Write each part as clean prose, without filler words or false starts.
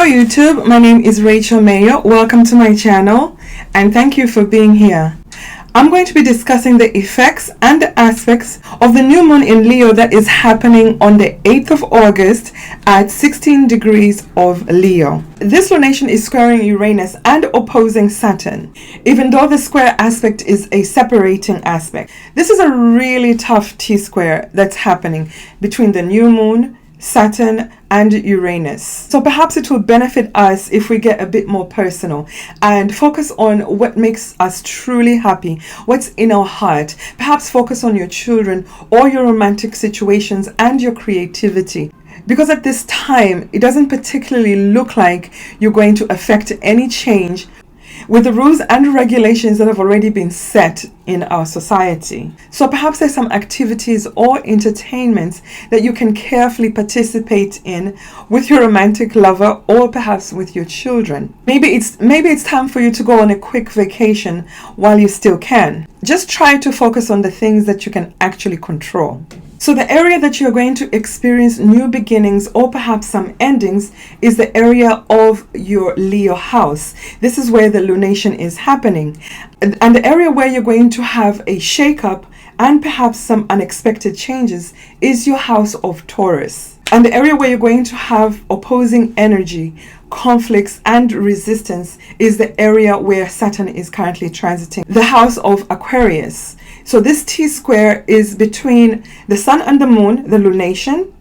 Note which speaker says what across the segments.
Speaker 1: Hello YouTube, my name is Rachel Mayo. Welcome to my channel and thank you for being here. I'm going to be discussing the effects and the aspects of the new moon in Leo that is happening on the 8th of August at 16 degrees of Leo. This lunation is squaring Uranus and opposing Saturn, even though the square aspect is a separating aspect. This is a really tough T-square that's happening between the new moon, Saturn and Uranus. So perhaps it will benefit us if we get a bit more personal and focus on what makes us truly happy, what's in our heart. Perhaps focus on your children or your romantic situations and your creativity. Because at this time, it doesn't particularly look like you're going to affect any change with the rules and regulations that have already been set in our society. So perhaps there's some activities or entertainments that you can carefully participate in with your romantic lover or perhaps with your children. Maybe it's time for you to go on a quick vacation while you still can. Just try to focus on the things that you can actually control. So the area that you're going to experience new beginnings or perhaps some endings is the area of your Leo house. This is where the lunation is happening. And the area where you're going to have a shake-up and perhaps some unexpected changes is your house of Taurus. And the area where you're going to have opposing energy, conflicts and resistance is the area where Saturn is currently transiting, the house of Aquarius. So this T-square is between the Sun and the Moon, the lunation,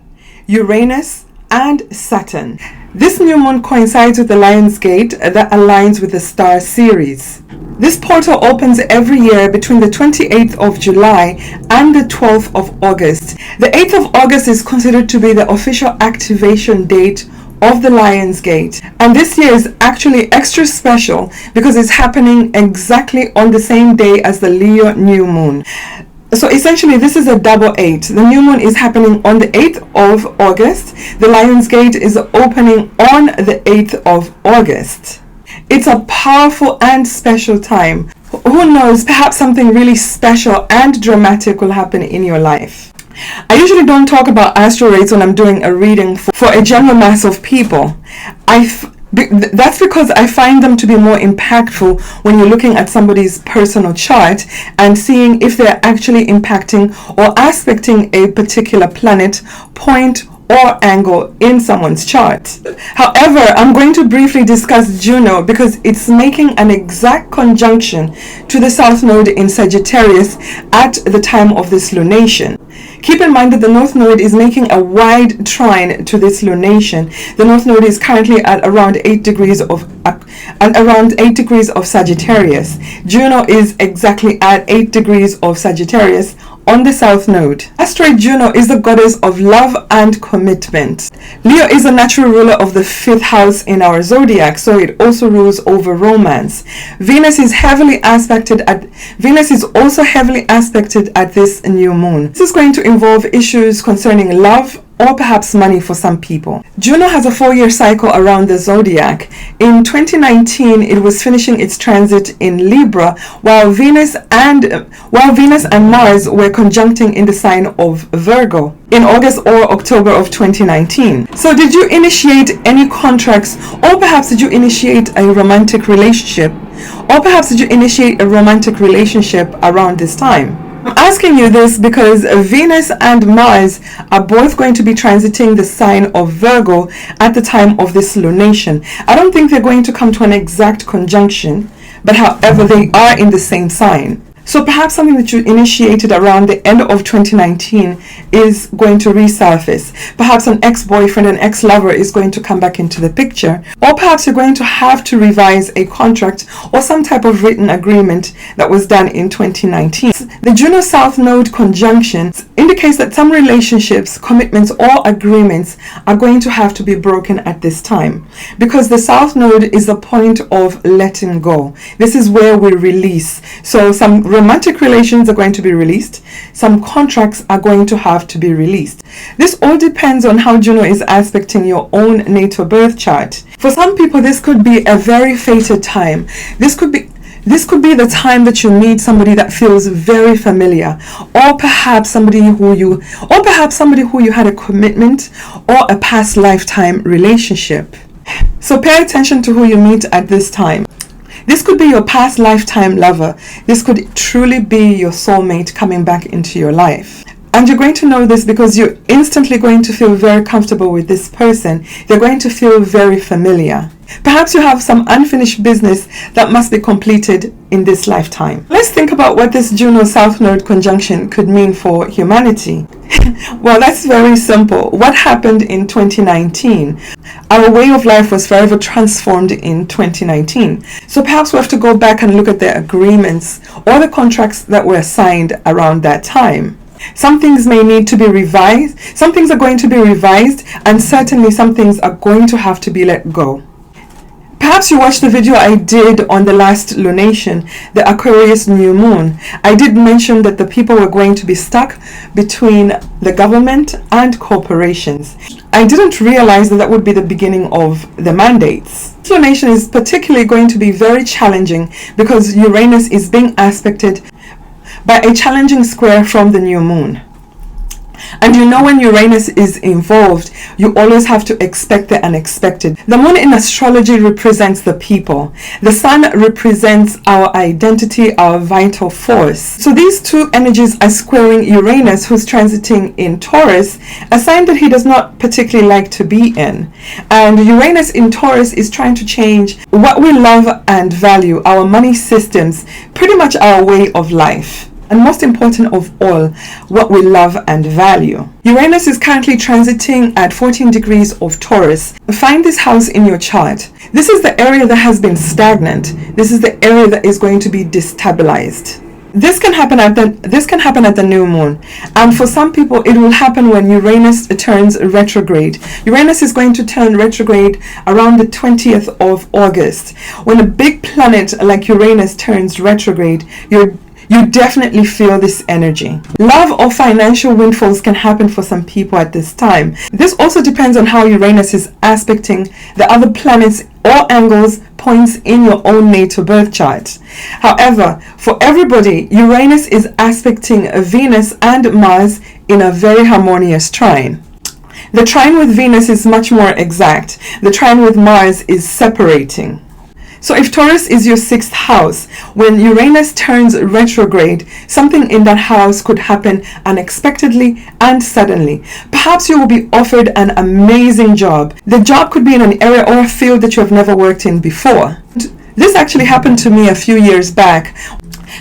Speaker 1: Uranus and Saturn. This new moon coincides with the Lionsgate that aligns with the star Sirius. This portal opens every year between the 28th of July and the 12th of August. The 8th of August is considered to be the official activation date of the Lionsgate, and this year is actually extra special because it's happening exactly on the same day as the Leo new moon. So essentially this is a double 8. The new moon is happening on the 8th of August. The Lionsgate is opening on the 8th of August. It's a powerful and special time. Who knows, perhaps something really special and dramatic will happen in your life. I usually don't talk about asteroids when I'm doing a reading for a general mass of people. That's because I find them to be more impactful when you're looking at somebody's personal chart and seeing if they're actually impacting or aspecting a particular planet, point, or angle in someone's chart. However, I'm going to briefly discuss Juno because it's making an exact conjunction to the South Node in Sagittarius at the time of this lunation. Keep in mind that the North Node is making a wide trine to this lunation. The North Node is currently at around 8 degrees of Sagittarius. Juno is exactly at 8 degrees of Sagittarius on the South Node. Asteroid Juno is the goddess of love and commitment. Leo is a natural ruler of the 5th house in our zodiac, so it also rules over romance. Venus is also heavily aspected at this new moon. This is going to involve issues concerning love or perhaps money for some people. Juno has a 4-year cycle around the zodiac. In 2019, it was finishing its transit in Libra, while Venus and Mars were conjuncting in the sign of Virgo in August or October of 2019. So did you initiate any contracts, or perhaps did you initiate a romantic relationship? Or perhaps did you initiate a romantic relationship around this time? I'm asking you this because Venus and Mars are both going to be transiting the sign of Virgo at the time of this lunation. I don't think they're going to come to an exact conjunction, but however, they are in the same sign. So perhaps something that you initiated around the end of 2019 is going to resurface. Perhaps an ex-boyfriend, an ex-lover is going to come back into the picture. Or perhaps you're going to have to revise a contract or some type of written agreement that was done in 2019. The Juno South Node conjunction indicates that some relationships, commitments, or agreements are going to have to be broken at this time, because the South Node is the point of letting go. This is where we release. So some romantic relations are going to be released. Some contracts are going to have to be released. This all depends on how Juno is aspecting your own natal birth chart. For some people, this could be a very fated time. This could be the time that you meet somebody that feels very familiar, or perhaps somebody who you had a commitment or a past lifetime relationship. So pay attention to who you meet at this time. This could be your past lifetime lover. This could truly be your soulmate coming back into your life. And you're going to know this because you're instantly going to feel very comfortable with this person. They're going to feel very familiar. Perhaps you have some unfinished business that must be completed in this lifetime. Let's think about what this Juno South Node conjunction could mean for humanity. Well, that's very simple. What happened in 2019? Our way of life was forever transformed in 2019. So perhaps we have to go back and look at the agreements or the contracts that were signed around that time. Some things may need to be revised. Some things are going to be revised, and certainly some things are going to have to be let go. Perhaps you watched the video I did on the last lunation, the Aquarius new moon. I did mention that the people were going to be stuck between the government and corporations. I didn't realize that would be the beginning of the mandates. This lunation is particularly going to be very challenging because Uranus is being aspected by a challenging square from the new moon. And you know, when Uranus is involved, you always have to expect the unexpected. The moon in astrology represents the people. The sun represents our identity, our vital force. So these two energies are squaring Uranus, who's transiting in Taurus, a sign that he does not particularly like to be in. And Uranus in Taurus is trying to change what we love and value, our money systems, pretty much our way of life. And most important of all, what we love and value. Uranus is currently transiting at 14 degrees of Taurus. Find this house in your chart. This is the area that has been stagnant. This is the area that is going to be destabilized. This can happen at the new moon, and for some people it will happen when Uranus turns retrograde. Uranus is going to turn retrograde around the 20th of August. When a big planet like Uranus turns retrograde, you definitely feel this energy. Love or financial windfalls can happen for some people at this time. This also depends on how Uranus is aspecting the other planets or angles, points in your own natal birth chart. However, for everybody, Uranus is aspecting Venus and Mars in a very harmonious trine. The trine with Venus is much more exact. The trine with Mars is separating. So if Taurus is your 6th house, when Uranus turns retrograde, something in that house could happen unexpectedly and suddenly. Perhaps you will be offered an amazing job. The job could be in an area or a field that you have never worked in before. This actually happened to me a few years back.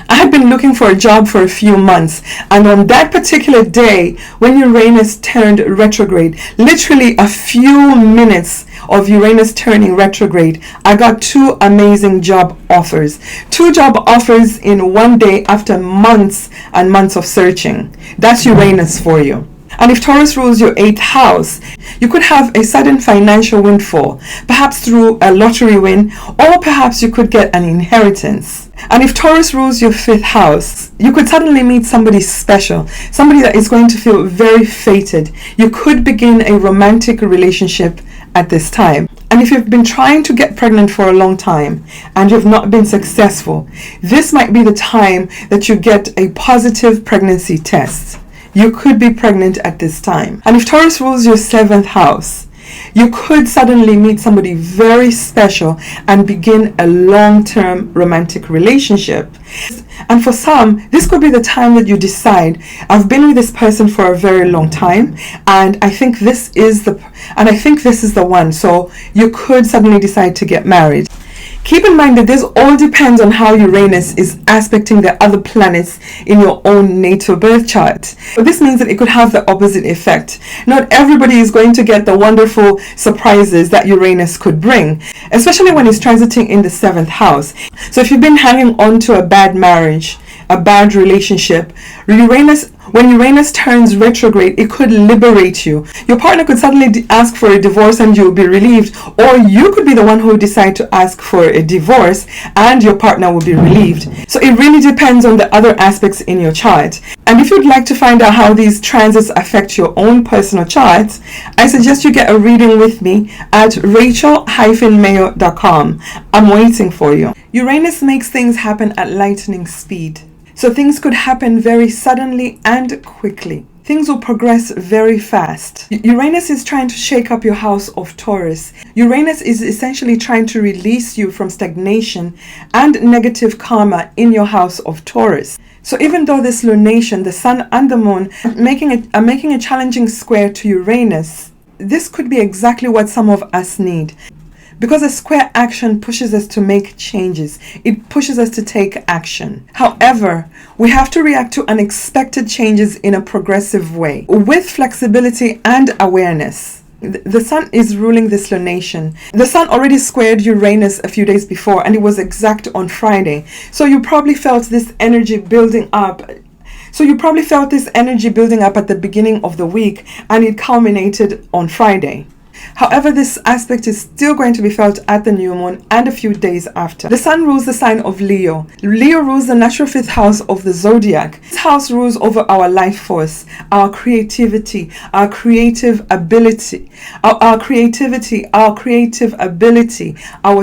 Speaker 1: I had been looking for a job for a few months, and on that particular day when Uranus turned retrograde, literally a few minutes of Uranus turning retrograde, I got 2 amazing job offers. 2 job offers in one day after months and months of searching. That's Uranus for you. And if Taurus rules your 8th house, you could have a sudden financial windfall, perhaps through a lottery win, or perhaps you could get an inheritance. And if Taurus rules your 5th house, you could suddenly meet somebody special, somebody that is going to feel very fated. You could begin a romantic relationship at this time. And if you've been trying to get pregnant for a long time and you've not been successful, this might be the time that you get a positive pregnancy test. You could be pregnant at this time. And if Taurus rules your 7th house, you could suddenly meet somebody very special and begin a long-term romantic relationship. And for some, this could be the time that you decide, I've been with this person for a very long time, and I think this is the one. So you could suddenly decide to get married. Keep in mind that this all depends on how Uranus is aspecting the other planets in your own natal birth chart. But this means that it could have the opposite effect. Not everybody is going to get the wonderful surprises that Uranus could bring, especially when it's transiting in the 7th house. So if you've been hanging on to a bad marriage, a bad relationship, when Uranus turns retrograde, it could liberate you. Your partner could suddenly ask for a divorce and you'll be relieved, or you could be the one who will decide to ask for a divorce and your partner will be relieved. So it really depends on the other aspects in your chart. And if you'd like to find out how these transits affect your own personal charts, I suggest you get a reading with me at rachel-mayo.com. I'm waiting for you. Uranus makes things happen at lightning speed. So things could happen very suddenly and quickly. Things will progress very fast. Uranus is trying to shake up your house of Taurus. Uranus is essentially trying to release you from stagnation and negative karma in your house of Taurus. So even though this lunation, the sun and the moon, are making a challenging square to Uranus, this could be exactly what some of us need. Because a square action pushes us to make changes. It pushes us to take action. However, we have to react to unexpected changes in a progressive way, with flexibility and awareness. The sun is ruling this lunation. The sun already squared Uranus a few days before, and it was exact on Friday. So you probably felt this energy building up. At the beginning of the week, and it culminated on Friday. However, this aspect is still going to be felt at the new moon and a few days after. The sun rules the sign of Leo. Leo rules the natural fifth house of the zodiac. This house rules over our life force, our creativity, our creative ability, our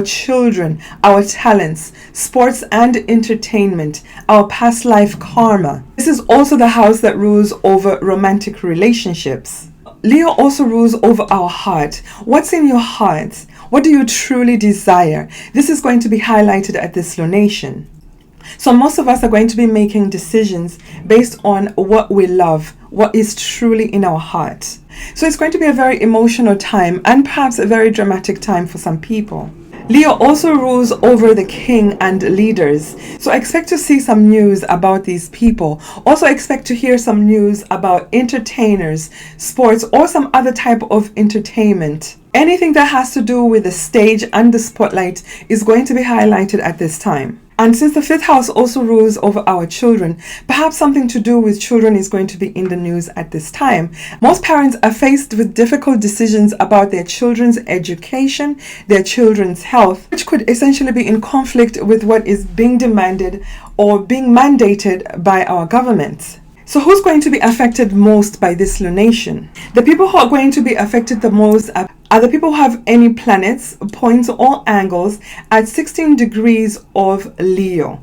Speaker 1: children, our talents, sports and entertainment, our past life karma. This is also the house that rules over romantic relationships. Leo also rules over our heart. What's in your heart? What do you truly desire? This is going to be highlighted at this lunation. So most of us are going to be making decisions based on what we love, what is truly in our heart. So it's going to be a very emotional time and perhaps a very dramatic time for some people. Leo also rules over the king and leaders. So expect to see some news about these people. Also expect to hear some news about entertainers, sports, or some other type of entertainment. Anything that has to do with the stage and the spotlight is going to be highlighted at this time. And since the fifth house also rules over our children, perhaps something to do with children is going to be in the news at this time. Most parents are faced with difficult decisions about their children's education, their children's health, which could essentially be in conflict with what is being demanded or being mandated by our government. So who's going to be affected most by this lunation? The people who are going to be affected the most are the people who have any planets, points, or angles at 16 degrees of Leo.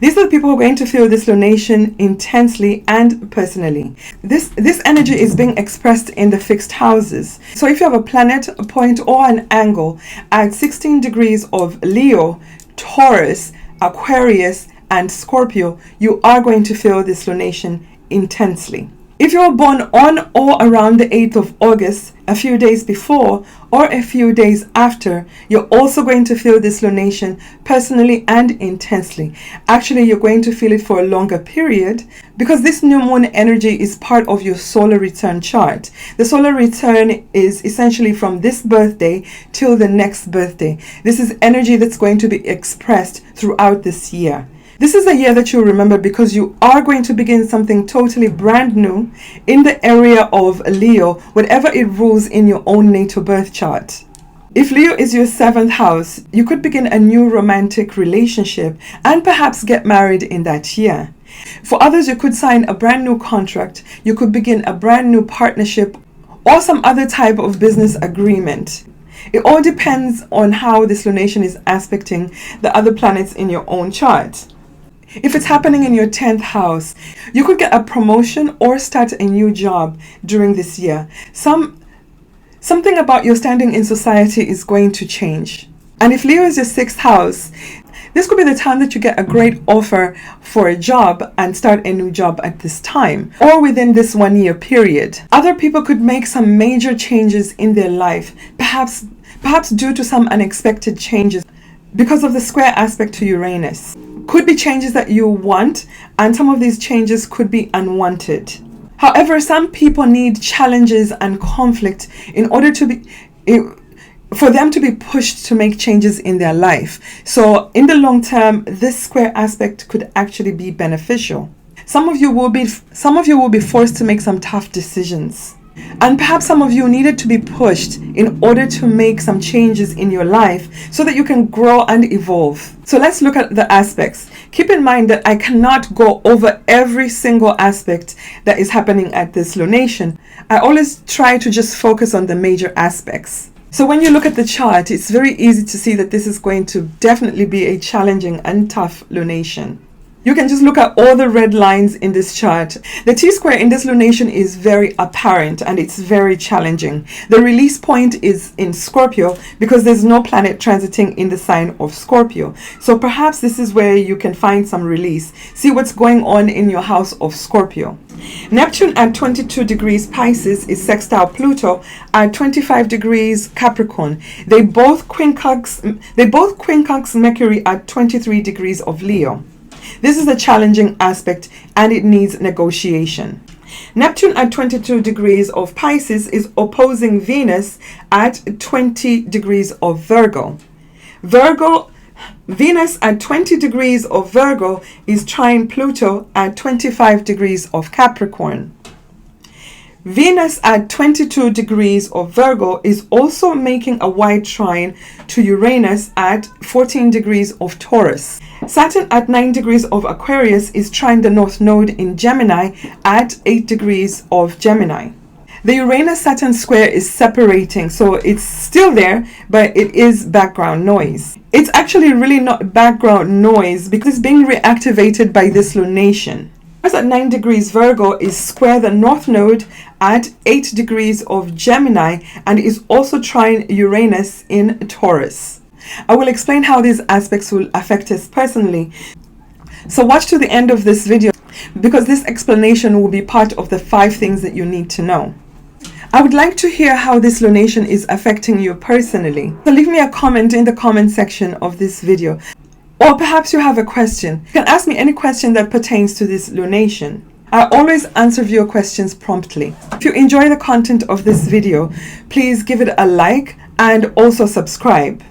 Speaker 1: These are the people who are going to feel this lunation intensely and personally. This energy is being expressed in the fixed houses. So if you have a planet, a point, or an angle at 16 degrees of Leo, Taurus, Aquarius, and Scorpio, you are going to feel this lunation intensely. If you were born on or around the 8th of August, a few days before or a few days after, you're also going to feel this lunation personally and intensely. Actually, you're going to feel it for a longer period because this new moon energy is part of your solar return chart. The solar return is essentially from this birthday till the next birthday. This is energy that's going to be expressed throughout this year. This is a year that you'll remember because you are going to begin something totally brand new in the area of Leo, whatever it rules in your own natal birth chart. If Leo is your 7th house, you could begin a new romantic relationship and perhaps get married in that year. For others, you could sign a brand new contract, you could begin a brand new partnership or some other type of business agreement. It all depends on how this lunation is aspecting the other planets in your own chart. If it's happening in your 10th house, you could get a promotion or start a new job during this year. Something about your standing in society is going to change. And if Leo is your 6th house, this could be the time that you get a great offer for a job and start a new job at this time or within this 1 year period. Other people could make some major changes in their life, perhaps due to some unexpected changes because of the square aspect to Uranus. Could be changes that you want, and some of these changes could be unwanted. However, some people need challenges and conflict in order for them to be pushed to make changes in their life. So in the long term, this square aspect could actually be beneficial. Some of you will be forced to make some tough decisions. And perhaps some of you needed to be pushed in order to make some changes in your life so that you can grow and evolve. So let's look at the aspects. Keep in mind that I cannot go over every single aspect that is happening at this lunation. I always try to just focus on the major aspects. So when you look at the chart, it's very easy to see that this is going to definitely be a challenging and tough lunation. You can just look at all the red lines in this chart. The T-square in this lunation is very apparent and it's very challenging. The release point is in Scorpio because there's no planet transiting in the sign of Scorpio. So perhaps this is where you can find some release. See what's going on in your house of Scorpio. Neptune at 22 degrees Pisces is sextile Pluto at 25 degrees Capricorn. They both quincunx Mercury at 23 degrees of Leo. This is a challenging aspect and it needs negotiation. Neptune at 22 degrees of Pisces is opposing Venus at 20 degrees of Virgo. Venus at 20 degrees of Virgo is trine Pluto at 25 degrees of Capricorn. Venus at 22 degrees of Virgo is also making a wide trine to Uranus at 14 degrees of Taurus. Saturn at 9 degrees of Aquarius is trine the North Node in Gemini at 8 degrees of Gemini. The Uranus-Saturn square is separating, so it's still there, but it is background noise. It's actually really not background noise because it's being reactivated by this lunation. Mars at 9 degrees Virgo is square the North Node at 8 degrees of Gemini and is also trine Uranus in Taurus. I will explain how these aspects will affect us personally. So watch to the end of this video because this explanation will be part of the 5 things that you need to know. I would like to hear how this lunation is affecting you personally. So leave me a comment in the comment section of this video. Or perhaps you have a question. You can ask me any question that pertains to this lunation. I always answer viewer questions promptly. If you enjoy the content of this video, please give it a like and also subscribe.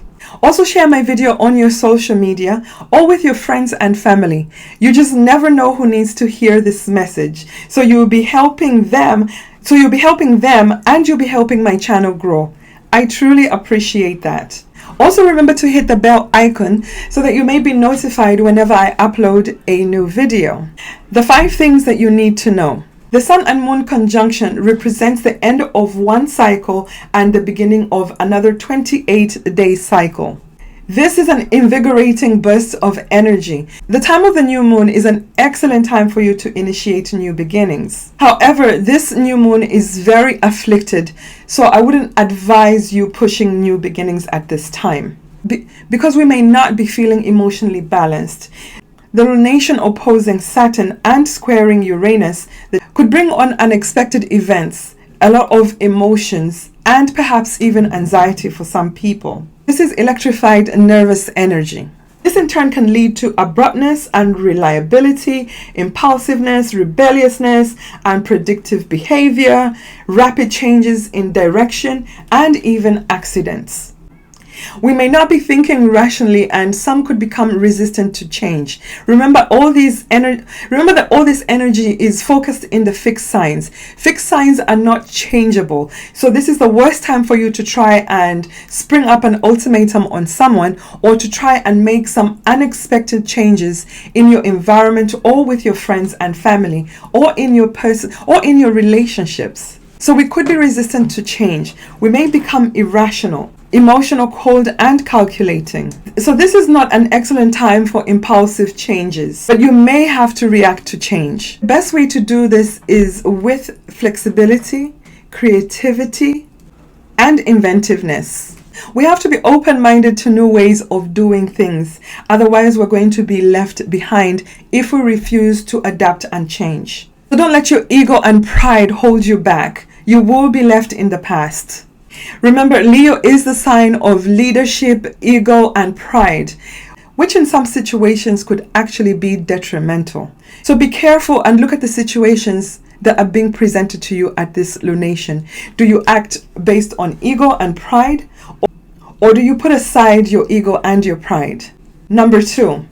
Speaker 1: Also share my video on your social media or with your friends and family. You just never know who needs to hear this message. So you'll be helping them and you'll be helping my channel grow. I truly appreciate that. Also remember to hit the bell icon so that you may be notified whenever I upload a new video. The 5 things that you need to know. The Sun and Moon conjunction represents the end of one cycle and the beginning of another 28-day cycle. This is an invigorating burst of energy. The time of the new moon is an excellent time for you to initiate new beginnings. However, this new moon is very afflicted, so I wouldn't advise you pushing new beginnings at this time. Because we may not be feeling emotionally balanced. The lunation opposing Saturn and squaring Uranus could bring on unexpected events, a lot of emotions, and perhaps even anxiety for some people. This is electrified nervous energy. This in turn can lead to abruptness and unreliability, impulsiveness, rebelliousness, unpredictable behavior, rapid changes in direction, and even accidents. We may not be thinking rationally and some could become resistant to change. Remember that all this energy is focused in the fixed signs. Fixed signs are not changeable. So this is the worst time for you to try and spring up an ultimatum on someone or to try and make some unexpected changes in your environment or with your friends and family or in your relationships. So we could be resistant to change. We may become irrational, emotional, cold, and calculating. So this is not an excellent time for impulsive changes, but you may have to react to change. The best way to do this is with flexibility, creativity, and inventiveness. We have to be open-minded to new ways of doing things. Otherwise, we're going to be left behind if we refuse to adapt and change. So don't let your ego and pride hold you back. You will be left in the past. Remember, Leo is the sign of leadership, ego, and pride, which in some situations could actually be detrimental. So be careful and look at the situations that are being presented to you at this lunation. Do you act based on ego and pride, or do you put aside your ego and your pride? Number 2.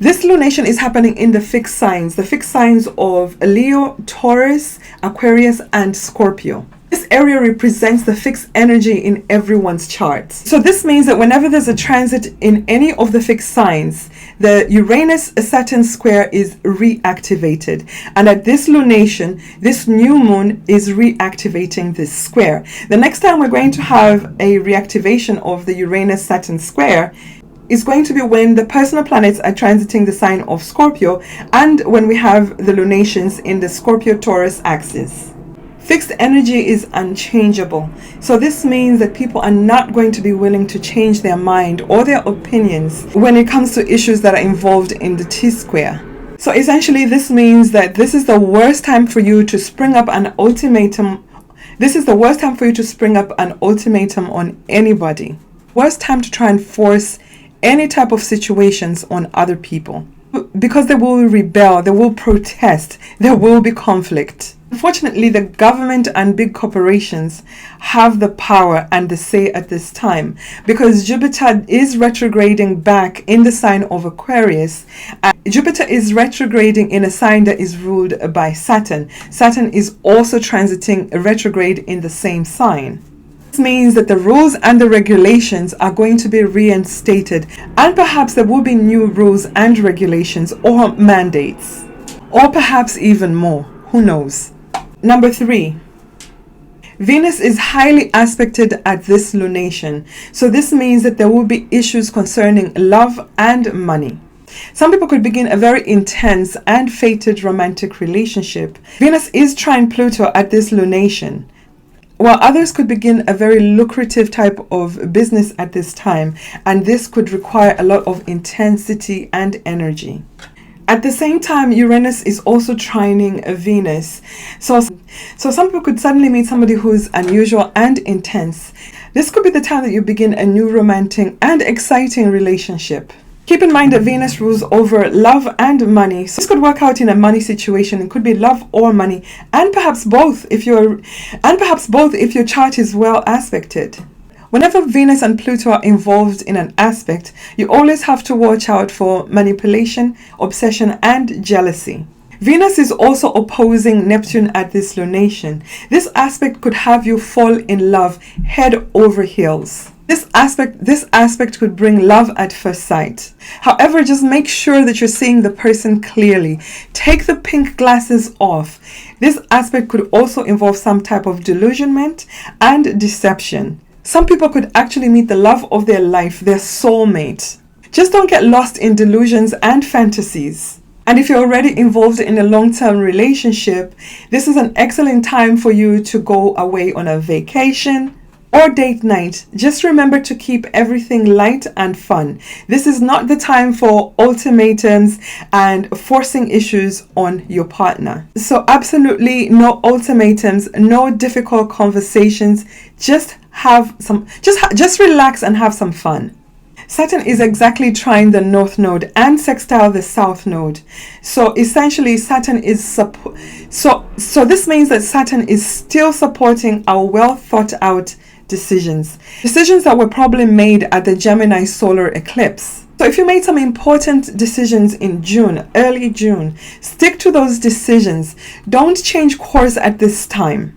Speaker 1: This lunation is happening in the fixed signs of Leo, Taurus, Aquarius, and Scorpio. This area represents the fixed energy in everyone's charts. So this means that whenever there's a transit in any of the fixed signs, the Uranus-Saturn square is reactivated. And at this lunation, this new moon is reactivating this square. The next time we're going to have a reactivation of the Uranus-Saturn square is going to be when the personal planets are transiting the sign of Scorpio and when we have the lunations in the Scorpio-Taurus axis. Fixed energy is unchangeable. So this means that people are not going to be willing to change their mind or their opinions when it comes to issues that are involved in the T-square. So essentially this means that this is the worst time for you to spring up an ultimatum. This is the worst time for you to spring up an ultimatum on anybody. Worst time to try and force any type of situations on other people. Because they will rebel, they will protest, there will be conflict. Unfortunately, the government and big corporations have the power and the say at this time because Jupiter is retrograding back in the sign of Aquarius. Jupiter is retrograding in a sign that is ruled by Saturn. Saturn is also transiting retrograde in the same sign. This means that the rules and the regulations are going to be reinstated, and perhaps there will be new rules and regulations or mandates, or perhaps even more. Who knows? Number 3. Venus is highly aspected at this lunation. So this means that there will be issues concerning love and money. Some people could begin a very intense and fated romantic relationship. Venus is trine Pluto at this lunation, while others could begin a very lucrative type of business at this time, and this could require a lot of intensity and energy. At the same time, Uranus is also trining Venus. So some people could suddenly meet somebody who's unusual and intense. This could be the time that you begin a new romantic and exciting relationship. Keep in mind that Venus rules over love and money. So this could work out in a money situation. It could be love or money, and perhaps both if your chart is well aspected. Whenever Venus and Pluto are involved in an aspect, you always have to watch out for manipulation, obsession, and jealousy. Venus is also opposing Neptune at this lunation. This aspect could have you fall in love head over heels. This aspect could bring love at first sight. However, just make sure that you're seeing the person clearly. Take the pink glasses off. This aspect could also involve some type of delusionment and deception. Some people could actually meet the love of their life, their soulmate. Just don't get lost in delusions and fantasies. And if you're already involved in a long-term relationship, this is an excellent time for you to go away on a vacation or date night. Just remember to keep everything light and fun. This is not the time for ultimatums and forcing issues on your partner. So absolutely no ultimatums, no difficult conversations. Just relax and have some fun. Saturn is exactly trine the North Node and sextile the South Node. So essentially Saturn is so this means that Saturn is still supporting our well thought out decisions that were probably made at the Gemini solar eclipse. So if you made some important decisions in June, early June, stick to those decisions. Don't change course at this time.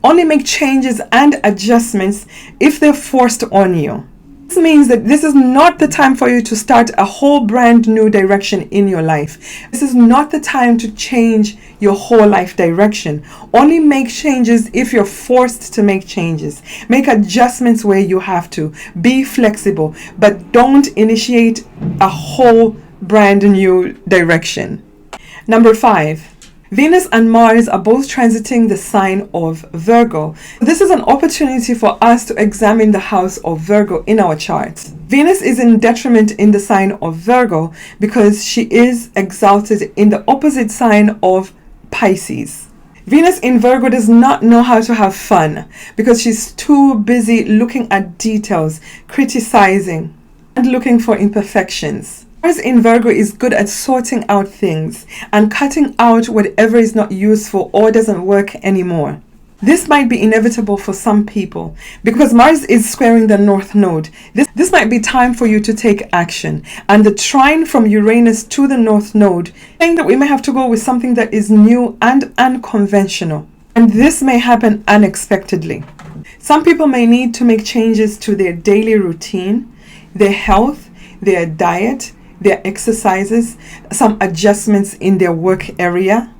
Speaker 1: Only make changes and adjustments if they're forced on you. This means that this is not the time for you to start a whole brand new direction in your life. This is not the time to change your whole life direction. Only make changes if you're forced to make changes. Make adjustments where you have to. Be flexible, but don't initiate a whole brand new direction. Number 5. Venus and Mars are both transiting the sign of Virgo. This is an opportunity for us to examine the house of Virgo in our charts. Venus is in detriment in the sign of Virgo because she is exalted in the opposite sign of Pisces. Venus in Virgo does not know how to have fun because she's too busy looking at details, criticizing, and looking for imperfections. Mars in Virgo is good at sorting out things and cutting out whatever is not useful or doesn't work anymore. This might be inevitable for some people because Mars is squaring the North Node. This might be time for you to take action. And the trine from Uranus to the North Node, saying that we may have to go with something that is new and unconventional. And this may happen unexpectedly. Some people may need to make changes to their daily routine, their health, their diet, their exercises, some adjustments in their work area,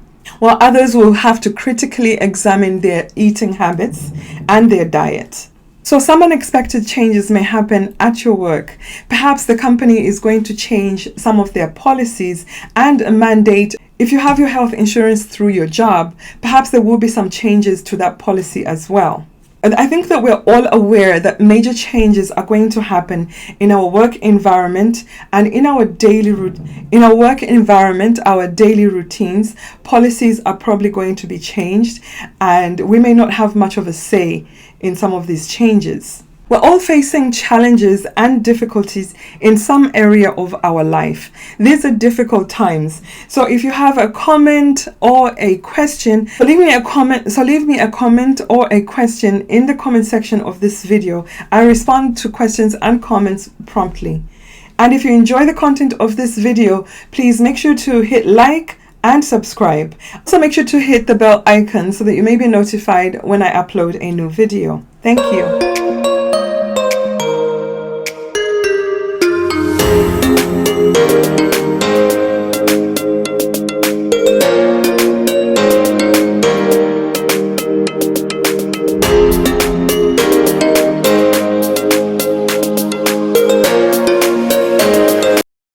Speaker 1: while others will have to critically examine their eating habits and their diet. So some unexpected changes may happen at your work. Perhaps the company is going to change some of their policies and mandate, if you have your health insurance through your job, perhaps there will be some changes to that policy as well. And I think that we're all aware that major changes are going to happen in our work environment and in our daily our daily routines. Policies are probably going to be changed, and we may not have much of a say in some of these changes. We're all facing challenges and difficulties in some area of our life. These are difficult times. So if you have a comment or a question, leave me a comment or a question in the comment section of this video. I respond to questions and comments promptly. And if you enjoy the content of this video, please make sure to hit like and subscribe. Also make sure to hit the bell icon so that you may be notified when I upload a new video. Thank you.